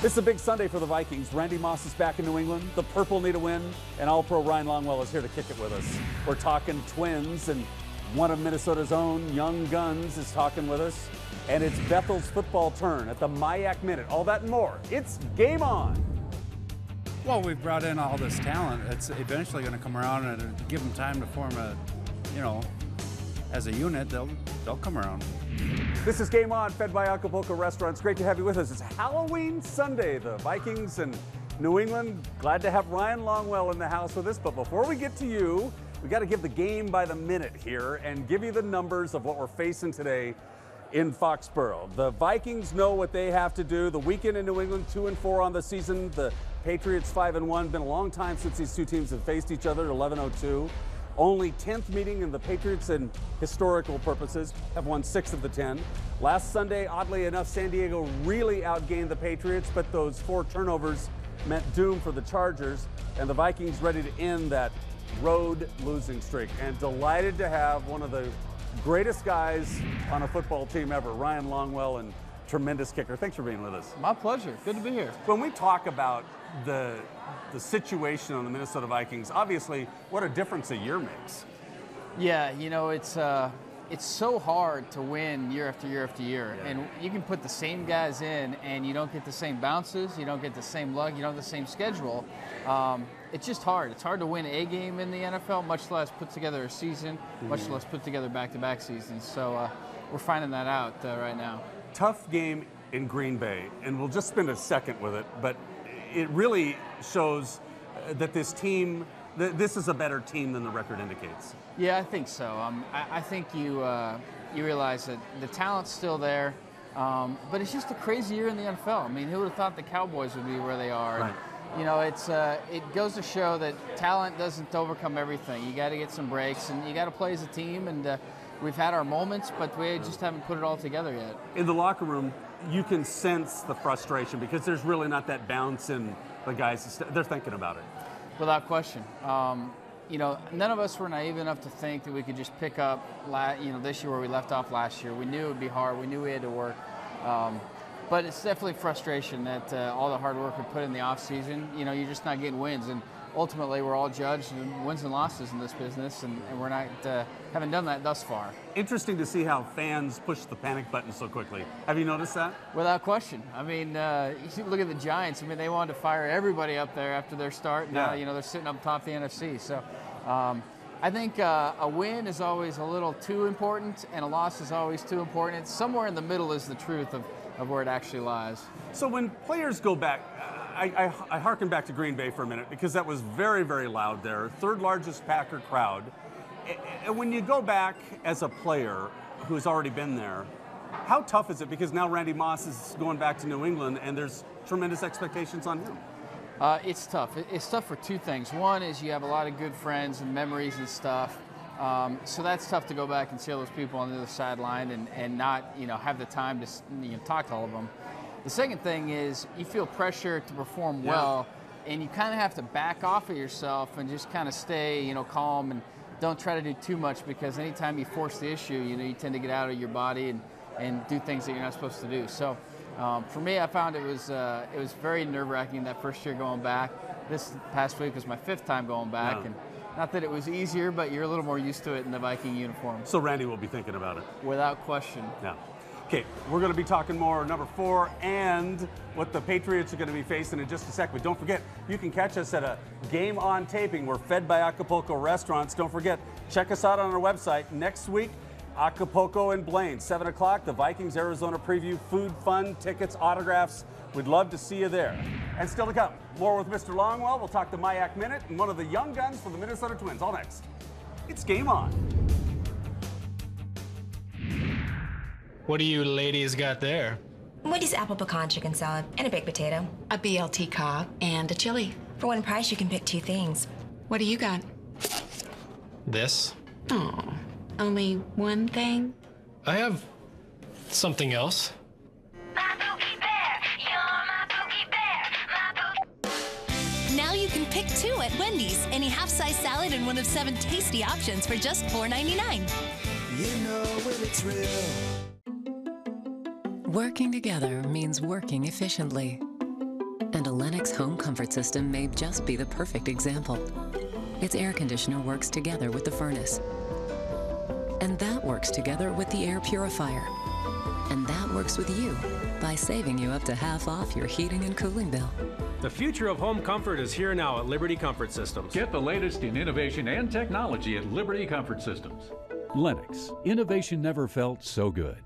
This is a big Sunday for the Vikings. Randy Moss is back in New England. The Purple need a win, and All-Pro Ryan Longwell is here to kick it with us. We're talking Twins, and one of Minnesota's own young guns is talking with us. And it's Bethel's football turn at the Mayak Minute. All that and more. It's game on. Well, we've brought in all this talent. It's eventually going to come around and give them time to form a, as a unit, they'll come around. This is Game On, fed by Acapulco Restaurants. Great to have you with us. It's Halloween Sunday. The Vikings and New England. Glad to have Ryan Longwell in the house with us. But before we get to you, we got to give the game by the minute here and give you the numbers of what we're facing today in Foxborough. The Vikings know what they have to do. The weekend in New England, 2-4 on the season. The Patriots 5-1. Been a long time since these two teams have faced each other at 11-02. Only 10th meeting, and the Patriots, in historical purposes, have won 6 of the 10. Last Sunday, oddly enough, San Diego really outgained the Patriots, but those 4 turnovers meant doom for the Chargers, and the Vikings ready to end that road losing streak. And delighted to have one of the greatest guys on a football team ever, Ryan Longwell, and tremendous kicker. Thanks for being with us. My pleasure. Good to be here. When we talk about the situation on the Minnesota Vikings, obviously, what a difference a year makes. Yeah, it's so hard to win year after year after year. Yeah. And you can put the same guys in and you don't get the same bounces, you don't get the same luck, you don't have the same schedule. It's just hard. It's hard to win a game in the NFL, much less put together a season, much less put together back-to-back seasons. So we're finding that out right now. Tough game in Green Bay, and we'll just spend a second with it, but it really shows that this team, this is a better team than the record indicates. Yeah, I think so. I think you realize that the talent's still there, but it's just a crazy year in the NFL. I mean, who would have thought the Cowboys would be where they are? Right. It goes to show that talent doesn't overcome everything. You got to get some breaks, and you got to play as a team. And we've had our moments, but we just haven't put it all together yet. In the locker room, you can sense the frustration because there's really not that bounce in the guys. They're thinking about it. Without question. None of us were naive enough to think that we could just pick up, this year where we left off last year. We knew it would be hard. We knew we had to work. But it's definitely frustration that all the hard work we put in the off season, you're just not getting wins. And ultimately, we're all judged in wins and losses in this business, and we're not haven't done that thus far. Interesting to see how fans push the panic button so quickly. Have you noticed that? Without question. I mean, you look at the Giants. I mean, they wanted to fire everybody up there after their start. Now, they're sitting up top of the NFC. So I think a win is always a little too important, and a loss is always too important. It's somewhere in the middle is the truth of where it actually lies. So when players go back, I harken back to Green Bay for a minute because that was very, very loud there. 3rd largest Packer crowd. And when you go back as a player who's already been there, how tough is it? Because now Randy Moss is going back to New England and there's tremendous expectations on him. It's tough. It's tough for 2 things. One is you have a lot of good friends and memories and stuff. So that's tough to go back and see all those people on the other sideline and not, have the time to talk to all of them. The second thing is you feel pressure to perform well, and you kind of have to back off of yourself and just kind of stay, calm and don't try to do too much, because anytime you force the issue, you tend to get out of your body and do things that you're not supposed to do. So for me, I found it was very nerve-wracking that first year going back. This past week was my 5th time going back, and not that it was easier, but you're a little more used to it in the Viking uniform. So Randy will be thinking about it. Without question. Yeah. Okay, we're going to be talking more number 4 and what the Patriots are going to be facing in just a sec. But don't forget, you can catch us at a Game On taping. We're fed by Acapulco Restaurants. Don't forget, check us out on our website. Next week, Acapulco and Blaine, 7 o'clock, the Vikings Arizona preview, food, fun, tickets, autographs. We'd love to see you there. And still to come, more with Mr. Longwell. We'll talk the Mayak Minute and one of the young guns for the Minnesota Twins. All next. It's Game On. What do you ladies got there? Woody's apple pecan chicken salad and a baked potato. A BLT cob and a chili. For one price, you can pick 2 things. What do you got? This. Oh, only one thing? I have something else. My Pookie Bear, you're my Pookie Bear, my Pookie. Now you can pick 2 at Wendy's. Any half-size salad and one of 7 tasty options for just $4.99. You know when it's real. Working together means working efficiently. And a Lennox home comfort system may just be the perfect example. Its air conditioner works together with the furnace. And that works together with the air purifier. And that works with you by saving you up to half off your heating and cooling bill. The future of home comfort is here now at Liberty Comfort Systems. Get the latest in innovation and technology at Liberty Comfort Systems. Lennox, innovation never felt so good.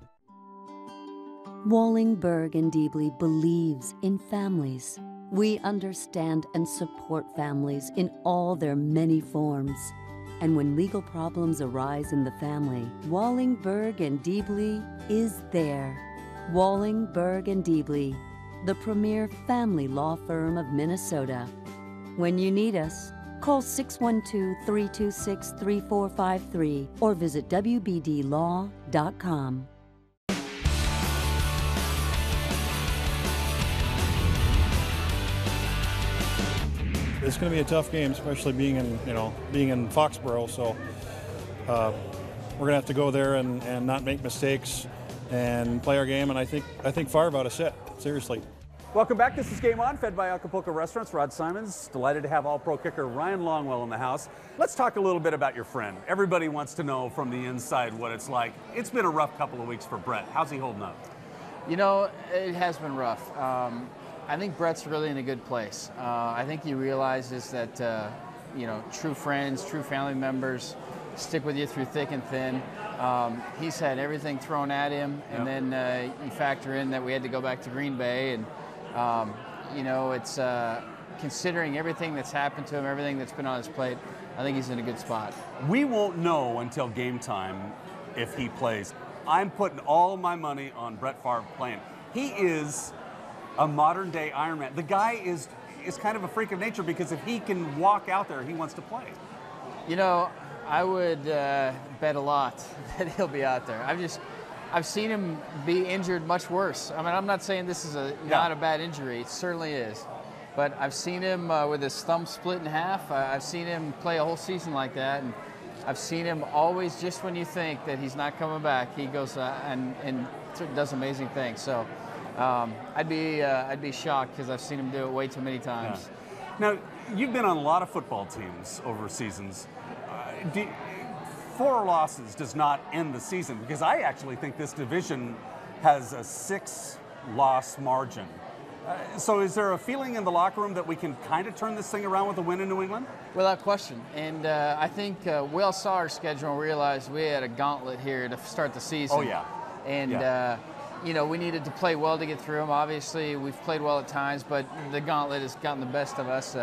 Wallingberg and Deebly believes in families. We understand and support families in all their many forms. And when legal problems arise in the family, Wallingberg and Deebly is there. Wallingberg and Deebly, the premier family law firm of Minnesota. When you need us, call 612-326-3453 or visit wbdlaw.com. It's going to be a tough game, especially being in Foxborough. So we're going to have to go there and not make mistakes and play our game. And I think Favre ought to sit. Seriously. Welcome back. This is Game On, fed by Acapulco Restaurants. Rod Simons, delighted to have All-Pro kicker Ryan Longwell in the house. Let's talk a little bit about your friend. Everybody wants to know from the inside what it's like. It's been a rough couple of weeks for Brett. How's he holding up? You know, it has been rough. I think Brett's really in a good place. I think he realizes that, true friends, true family members stick with you through thick and thin. He's had everything thrown at him, and then you factor in that we had to go back to Green Bay, and, it's considering everything that's happened to him, everything that's been on his plate, I think he's in a good spot. We won't know until game time if he plays. I'm putting all my money on Brett Favre playing. He is a modern-day Iron Man. The guy is kind of a freak of nature because if he can walk out there, he wants to play. You know, I would bet a lot that he'll be out there. I've seen him be injured much worse. I mean, I'm not saying this is not a bad injury. It certainly is. But I've seen him with his thumb split in half. I've seen him play a whole season like that. And I've seen him always, just when you think that he's not coming back, he goes and does amazing things. So I'd be shocked because I've seen him do it way too many times. Yeah. Now, you've been on a lot of football teams over seasons. 4 losses does not end the season, because I actually think this division has a 6-loss margin. So is there a feeling in the locker room that we can kind of turn this thing around with a win in New England? Without question. And I think we all saw our schedule and realized we had a gauntlet here to start the season. Oh, yeah. And, we needed to play well to get through them. Obviously, we've played well at times, but the gauntlet has gotten the best of us.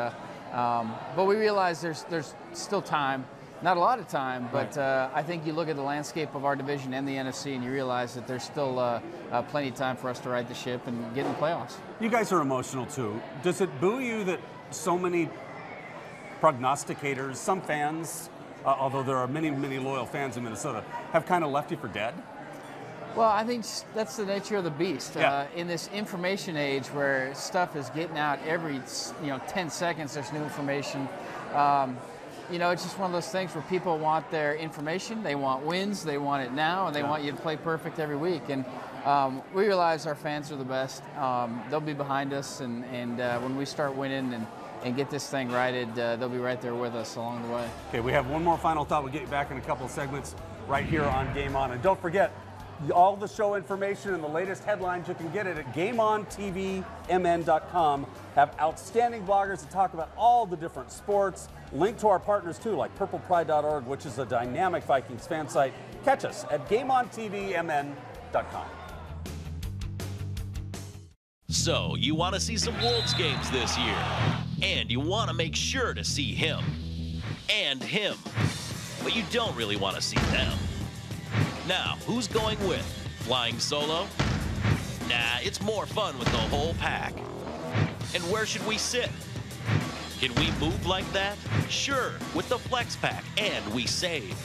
But we realize there's still time. Not a lot of time, but I think you look at the landscape of our division and the NFC and you realize that there's still plenty of time for us to right the ship and get in the playoffs. You guys are emotional too. Does it boo you that so many prognosticators, some fans, although there are many, many loyal fans in Minnesota, have kind of left you for dead? Well, I think that's the nature of the beast. Yeah. In this information age where stuff is getting out every 10 seconds, there's new information. It's just one of those things where people want their information, they want wins, they want it now, and they want you to play perfect every week. And we realize our fans are the best. They'll be behind us, and when we start winning and get this thing righted, they'll be right there with us along the way. Okay, we have one more final thought. We'll get you back in a couple of segments right here on Game On. And don't forget, all the show information and the latest headlines, you can get it at GameOnTVMN.com. Have outstanding bloggers that talk about all the different sports. Link to our partners too, like PurplePride.org, which is a dynamic Vikings fan site. Catch us at GameOnTVMN.com. So, you want to see some Wolves games this year, and you want to make sure to see him and him, but you don't really want to see them. Now, who's going with? Flying solo? Nah, it's more fun with the whole pack. And where should we sit? Can we move like that? Sure, with the Flex Pack, and we save.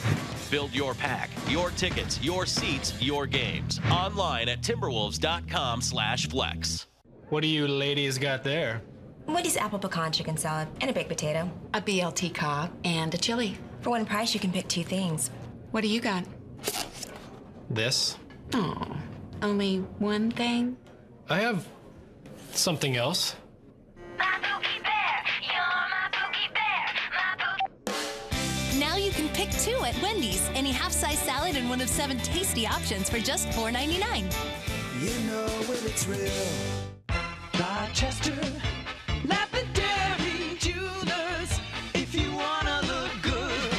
Build your pack, your tickets, your seats, your games. Online at timberwolves.com/flex. What do you ladies got there? Wendy's apple pecan chicken salad and a baked potato. A BLT Cobb and a chili. For one price, you can pick 2 things. What do you got? This. Oh, only one thing? I have something else. you can pick 2 at Wendy's. Any half-size salad and one of 7 tasty options for just $4.99. You know when it's real. Rochester, Lapidary Jewelers. If you wanna look good,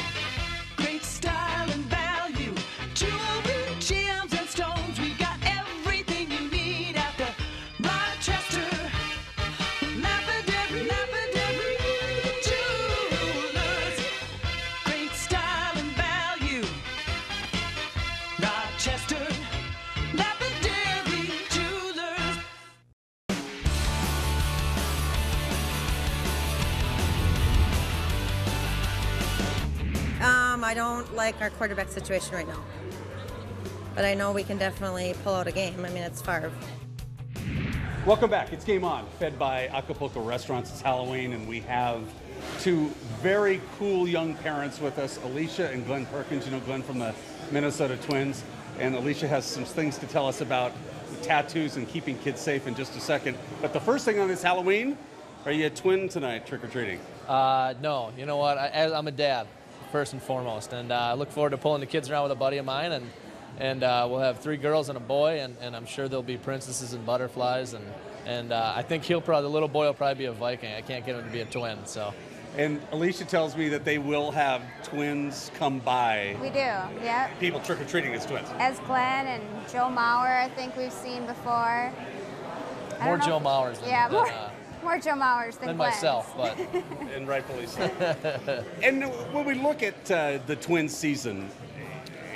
great style and value. Jewelry, gems and stones. We got everything you need at the Rochester Lapidary Jewelers. Great style and value. Rochester Lapidary Jewelers. I don't like our quarterback situation right now. But I know we can definitely pull out a game. I mean, it's Favre. Welcome back. It's Game On, fed by Acapulco Restaurants. It's Halloween, and we have 2 very cool young parents with us, Alicia and Glen Perkins. You know Glen from the Minnesota Twins. And Alicia has some things to tell us about tattoos and keeping kids safe in just a second. But the first thing on this Halloween, are you a twin tonight, trick-or-treating? No. You know what? I'm a dad, first and foremost. And I look forward to pulling the kids around with a buddy of mine. And we'll have 3 girls and a boy, and I'm sure there'll be princesses and butterflies. And I think the little boy will probably be a Viking. I can't get him to be a twin, so. And Alicia tells me that they will have twins come by. We do, yeah. People trick-or-treating as twins. As Glen and Joe Mauer, I think we've seen before. More Joe Mauers than more Joe Mauers than myself, but. And rightfully so. And when we look at the Twins season,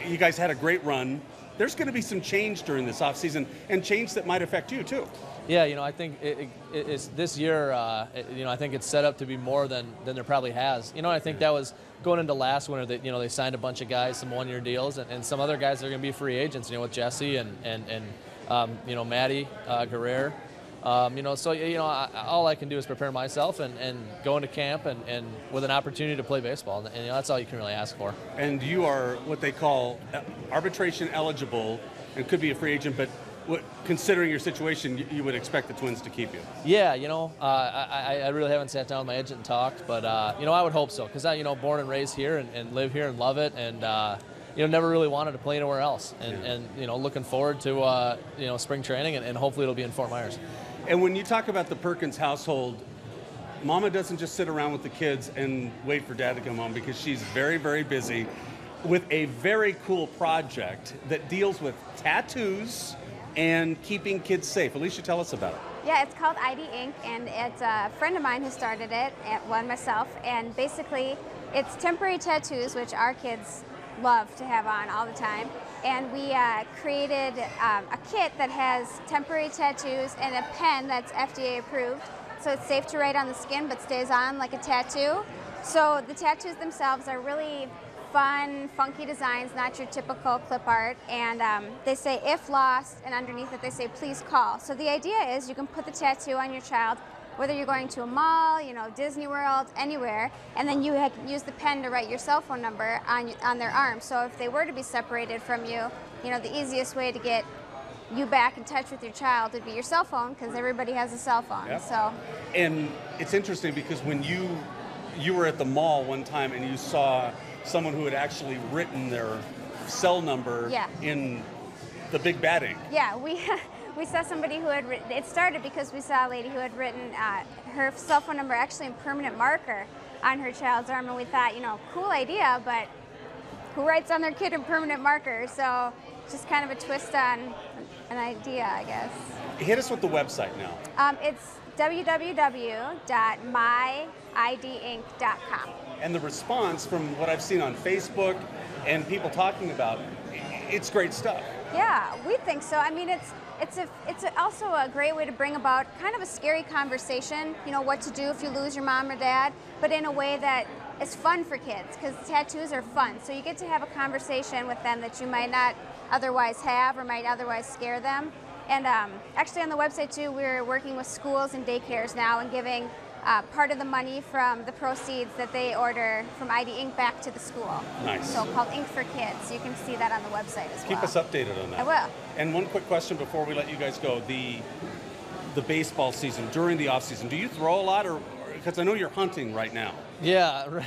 you guys had a great run. There's going to be some change during this offseason, and change that might affect you too. Yeah, I think it's this year. I think it's set up to be more than there probably has. I think that was going into last winter. That they signed a bunch of guys, some one-year deals, and some other guys that are going to be free agents. With Jesse and Maddie Guerrero. All I can do is prepare myself and go into camp and with an opportunity to play baseball, and that's all you can really ask for. And you are what they call arbitration eligible, and could be a free agent, but. Considering your situation, you would expect the Twins to keep you. Yeah, I really haven't sat down with my agent and talked, but I would hope so, because I, born and raised here and live here and love it, and never really wanted to play anywhere else, and looking forward to spring training, and hopefully it'll be in Fort Myers. And when you talk about the Perkins household, Mama doesn't just sit around with the kids and wait for Dad to come home, because she's very, very busy with a very cool project that deals with tattoos and keeping kids safe. Alicia, tell us about it. Yeah, it's called ID Ink, and it's a friend of mine who started it, and myself, and basically it's temporary tattoos, which our kids love to have on all the time. And we created a kit that has temporary tattoos and a pen that's FDA approved, so it's safe to write on the skin but stays on like a tattoo. So the tattoos themselves are really fun, funky designs, not your typical clip art, and they say if lost, and underneath it they say please call. So the idea is you can put the tattoo on your child, whether you're going to a mall, Disney World, anywhere, and then you can use the pen to write your cell phone number on their arm. So if they were to be separated from you, the easiest way to get you back in touch with your child would be your cell phone, because everybody has a cell phone. Yep. So. And it's interesting because when you were at the mall one time and you saw someone who had actually written their cell number in the big bad ink. Yeah, we saw somebody who had written, it started because we saw a lady who had written her cell phone number actually in permanent marker on her child's arm, and we thought, cool idea, but who writes on their kid in permanent marker? So just kind of a twist on an idea, I guess. Hit us with the website now. It's www.myidink.com. And the response from what I've seen on Facebook and people talking about, it's great stuff. Yeah, we think so. I mean, it's also a great way to bring about kind of a scary conversation, what to do if you lose your mom or dad, but in a way that is fun for kids, because tattoos are fun. So you get to have a conversation with them that you might not otherwise have or might otherwise scare them. And actually on the website too, we're working with schools and daycares now and giving part of the money from the proceeds that they order from ID Ink back to the school. Nice. So called Ink for Kids. You can see that on the website as well. Keep us updated on that. I will. And one quick question before we let you guys go. The baseball season, during the off season, do you throw a lot, or because I know you're hunting right now? Yeah,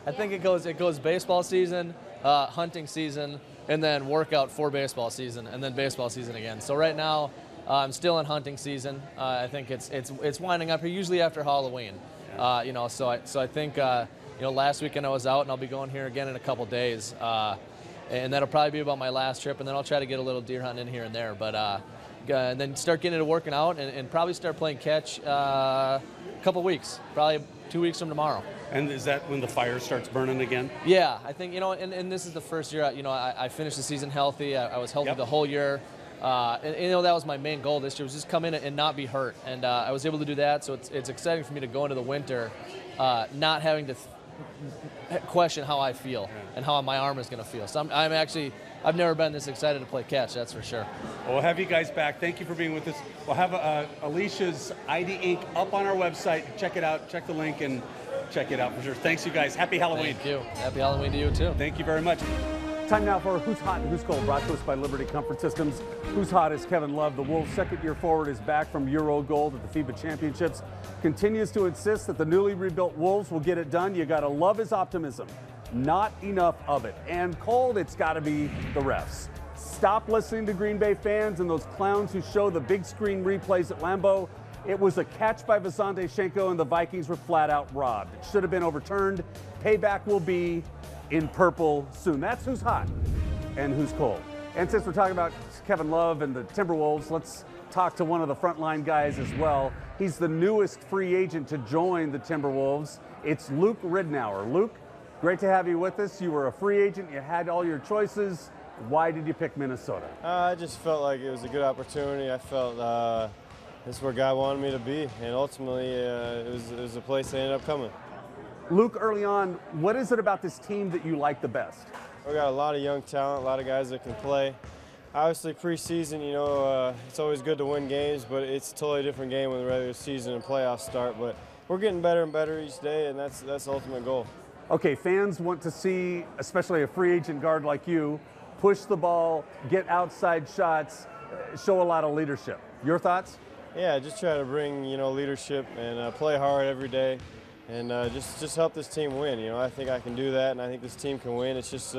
I think it goes baseball season, hunting season, and then workout for baseball season, and then baseball season again. So right now, I'm still in hunting season. I think it's winding up here usually after Halloween. You know, so I think you know, last weekend I was out, and I'll be going here again in a couple days, and that'll probably be about my last trip, and then I'll try to get a little deer hunting in here and there. But and then start getting into working out, and probably start playing catch a couple weeks, probably 2 weeks from tomorrow. And is that when the fire starts burning again? Yeah, I think, you know, and this is the first year, you know, I finished the season healthy. I was healthy the whole year. And you know, that was my main goal this year, was just come in and not be hurt. And I was able to do that, so it's exciting for me to go into the winter not having to question how I feel and how my arm is going to feel. So I've never been this excited to play catch, that's for sure. Well, we'll have you guys back. Thank you for being with us. We'll have Alicia's ID ink up on our website. Check it out. Check the link and check it out for sure. Thanks, you guys. Happy Halloween. Thank you. Happy Halloween to you, too. Thank you very much. Time now for Who's Hot and Who's Cold, brought to us by Liberty Comfort Systems. Who's Hot is Kevin Love. The Wolves' second-year forward is back from Euro Gold at the FIBA Championships. Continues to insist that the newly rebuilt Wolves will get it done. You got to love his optimism. Not enough of it. And cold, it's got to be the refs. Stop listening to Green Bay fans and those clowns who show the big screen replays at Lambeau. It was a catch by Visante Shenko, and the Vikings were flat out robbed. It should have been overturned. Payback will be in purple soon. That's Who's Hot and Who's Cold. And since we're talking about Kevin Love and the Timberwolves, let's talk to one of the frontline guys as well. He's the newest free agent to join the Timberwolves. It's Luke Ridnour. Luke, great to have you with us. You were a free agent. You had all your choices. Why did you pick Minnesota? I just felt like it was a good opportunity. I felt this is where God wanted me to be, and ultimately it was a place I ended up coming. Luke, early on, what is it about this team that you like the best? We got a lot of young talent, a lot of guys that can play. Obviously, preseason, you know, it's always good to win games, but it's a totally different game when the regular season and playoffs start. But we're getting better and better each day, and that's the ultimate goal. Okay, fans want to see, especially a free agent guard like you, push the ball, get outside shots, show a lot of leadership. Your thoughts? Yeah, just try to bring, you know, leadership and play hard every day. And just help this team win. You know, I think I can do that, and I think this team can win. It's just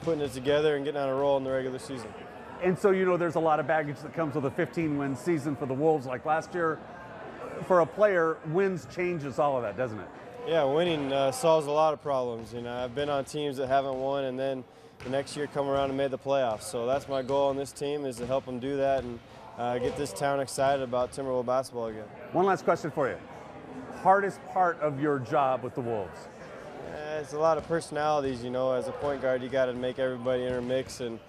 putting it together and getting on a roll in the regular season. And so, you know, there's a lot of baggage that comes with a 15-win season for the Wolves like last year. For a player, wins changes all of that, doesn't it? Yeah, winning solves a lot of problems. You know, I've been on teams that haven't won, and then the next year come around and made the playoffs. So that's my goal on this team, is to help them do that and get this town excited about Timberwolves basketball again. One last question for you. Hardest part of your job with the Wolves? It's a lot of personalities, you know. As a point guard, you got to make everybody intermix and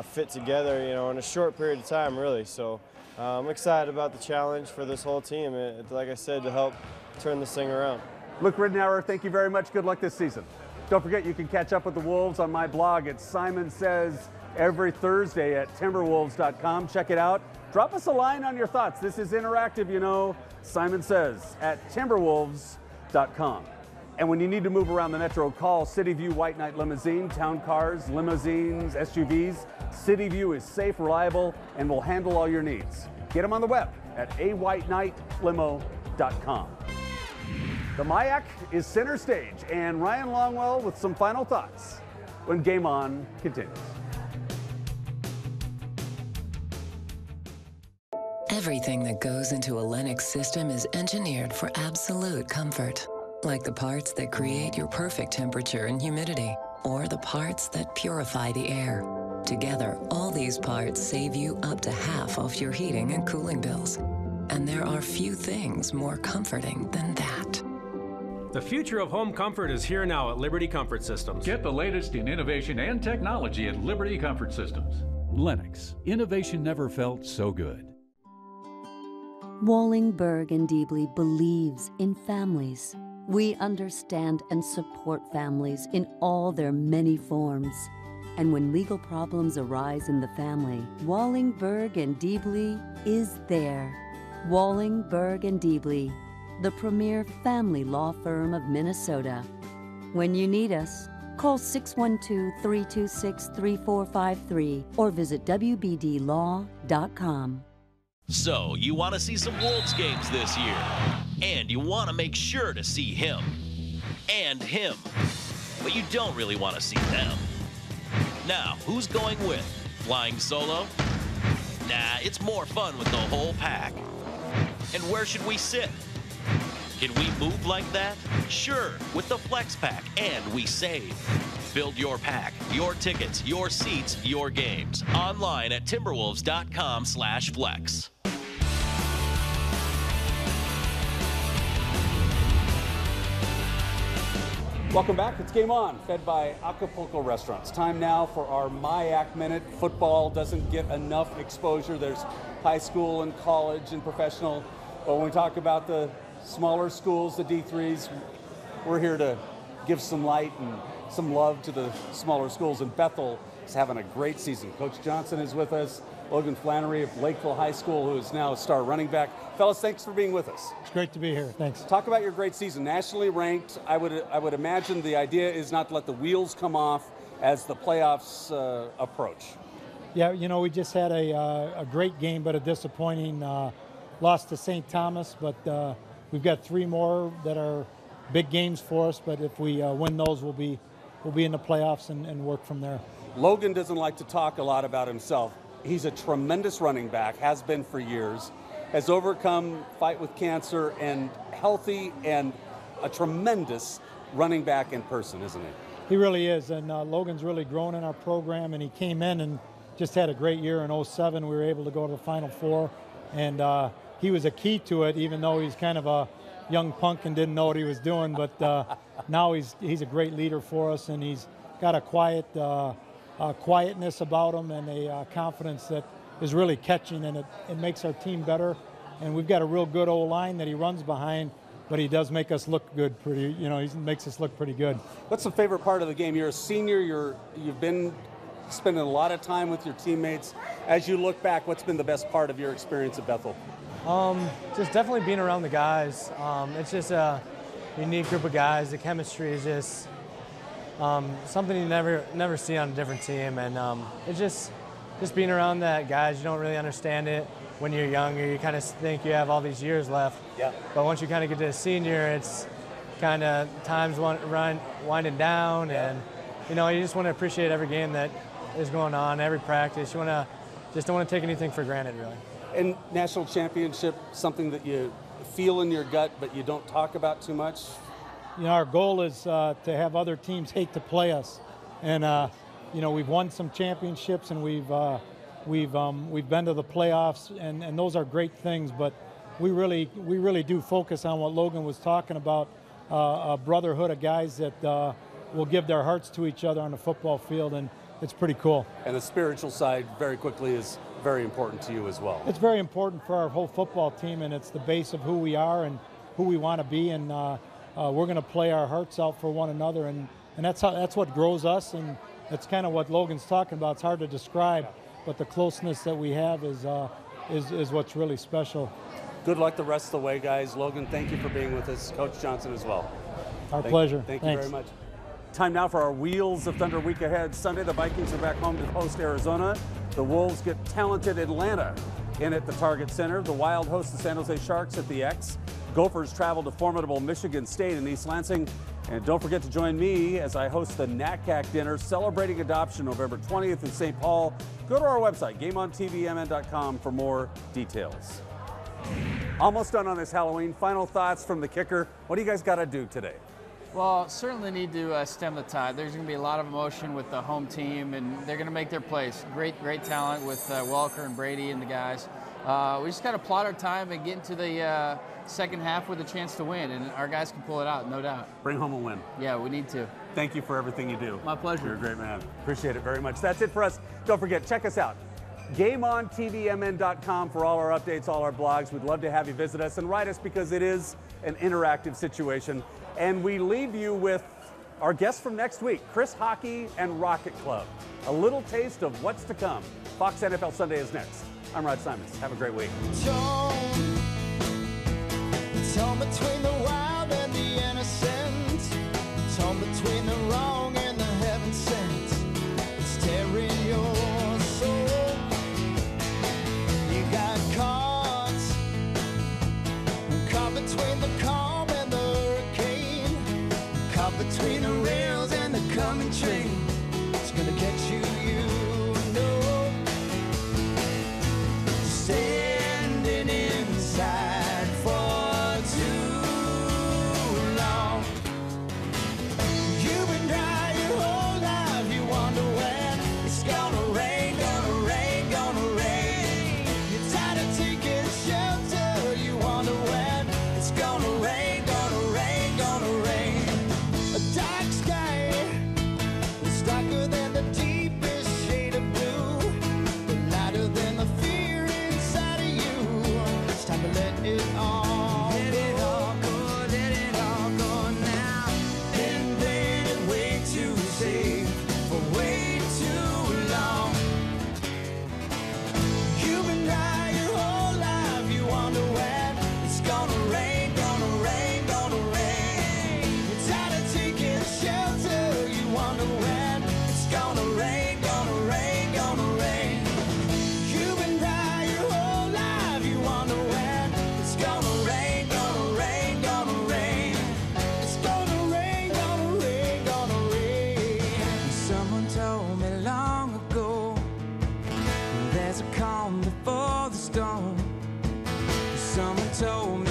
fit together, you know, in a short period of time, really. So I'm excited about the challenge for this whole team, like I said, to help turn this thing around. Luke Ridnour, thank you very much. Good luck this season. Don't forget, you can catch up with the Wolves on my blog at Simon Says every Thursday at timberwolves.com. Check it out. Drop us a line on your thoughts. This is interactive, you know. Simon Says at timberwolves.com. And when you need to move around the metro, call City View White Knight Limousine. Town cars, limousines, SUVs. City View is safe, reliable, and will handle all your needs. Get them on the web at awhitenightLimo.com. The MIAC is center stage, and Ryan Longwell with some final thoughts when Game On continues. Everything that goes into a Lennox system is engineered for absolute comfort. Like the parts that create your perfect temperature and humidity, or the parts that purify the air. Together, all these parts save you up to half off your heating and cooling bills. And there are few things more comforting than that. The future of home comfort is here now at Liberty Comfort Systems. Get the latest in innovation and technology at Liberty Comfort Systems. Lennox, innovation never felt so good. Wallingberg and Deebly believes in families. We understand and support families in all their many forms. And when legal problems arise in the family, Wallingberg and Deebly is there. Wallingberg and Deebly, the premier family law firm of Minnesota. When you need us, call 612-326-3453 or visit wbdlaw.com. So, you want to see some Wolves games this year, and you want to make sure to see him. and him. But you don't really want to see them. Now, who's going with? Flying solo? Nah, it's more fun with the whole pack. And where should we sit? Can we move like that? Sure, with the Flex Pack, and we save. Build your pack, your tickets, your seats, your games. Online at timberwolves.com/flex. Welcome back. It's Game On, fed by Acapulco Restaurants. Time now for our MIAC Minute. Football doesn't get enough exposure. There's high school and college and professional. But when we talk about the smaller schools, the D3s, we're here to give some light and some love to the smaller schools. And Bethel is having a great season. Coach Johnson is with us. Logan Flannery of Lakeville High School, who is now a star running back. Fellas, thanks for being with us. It's great to be here. Thanks. Talk about your great season. Nationally ranked, I would imagine the idea is not to let the wheels come off as the playoffs approach. Yeah, you know, we just had a great game, but a disappointing loss to St. Thomas. But we've got 3 more that are big games for us. But if we win those, we'll be in the playoffs and work from there. Logan doesn't like to talk a lot about himself. He's a tremendous running back, has been for years, has overcome fight with cancer, and healthy, and a tremendous running back in person, isn't he? He really is, and Logan's really grown in our program, and he came in and just had a great year in 07. We were able to go to the Final Four, and he was a key to it, even though he's kind of a young punk and didn't know what he was doing, but now he's a great leader for us, and he's got a quietness about him and a confidence that is really catching, and it makes our team better. And we've got a real good O-line that he runs behind, but he does make us look good. He makes us look pretty good. What's the favorite part of the game? You're a senior. You've been spending a lot of time with your teammates. As you look back, what's been the best part of your experience at Bethel? Just definitely being around the guys. It's just a unique group of guys. The chemistry is just something you never see on a different team, and it's just being around that guys. You don't really understand it when you're younger. You kind of think you have all these years left. Yeah. But once you kind of get to a senior, it's kind of time's winding down, and you just want to appreciate every game that is going on, every practice. You don't want to take anything for granted, really. And national championship, something that you feel in your gut, but you don't talk about too much. Our goal is to have other teams hate to play us, and we've won some championships, and we've been to the playoffs, and those are great things. But we really do focus on what Logan was talking about, a brotherhood of guys that will give their hearts to each other on the football field, and it's pretty cool. And the spiritual side, very quickly, is very important to you as well. It's very important for our whole football team, and it's the base of who we are and who we want to be, and we're going to play our hearts out for one another, and that's what grows us, and that's kind of what Logan's talking about. It's hard to describe, but the closeness that we have is what's really special. Good luck the rest of the way, guys. Logan, thank you for being with us. Coach Johnson as well. Our pleasure. Thank you very much. Time now for our Wheels of Thunder week ahead. Sunday, the Vikings are back home to host Arizona. The Wolves get talented Atlanta in at the Target Center. The Wild host the San Jose Sharks at the X. Gophers travel to formidable Michigan State in East Lansing. And don't forget to join me as I host the NACAC dinner celebrating adoption November 20th in St. Paul. Go to our website, gameontvmn.com, for more details. Almost done on this Halloween. Final thoughts from the kicker. What do you guys got to do today? Well, certainly need to stem the tide. There's going to be a lot of emotion with the home team, and they're going to make their plays. Great talent with Welker and Brady and the guys. We just got to plot our time and get into the second half with a chance to win, and our guys can pull it out, no doubt. Bring home a win. Yeah, we need to. Thank you for everything you do. My pleasure. You're a great man. Appreciate it very much. That's it for us. Don't forget, check us out. GameOnTVMN.com for all our updates, all our blogs. We'd love to have you visit us and write us, because it is an interactive situation. And we leave you with our guest from next week, Chris Hockey and Rocket Club. A little taste of what's to come. Fox NFL Sunday is next. I'm Rod Simons. Have a great week. Torn between the wild and the innocent, torn between the wrong and the heaven sent. It's tearing your soul. You got caught between the calm and the hurricane, told me long ago, there's a calm before the storm. Someone told me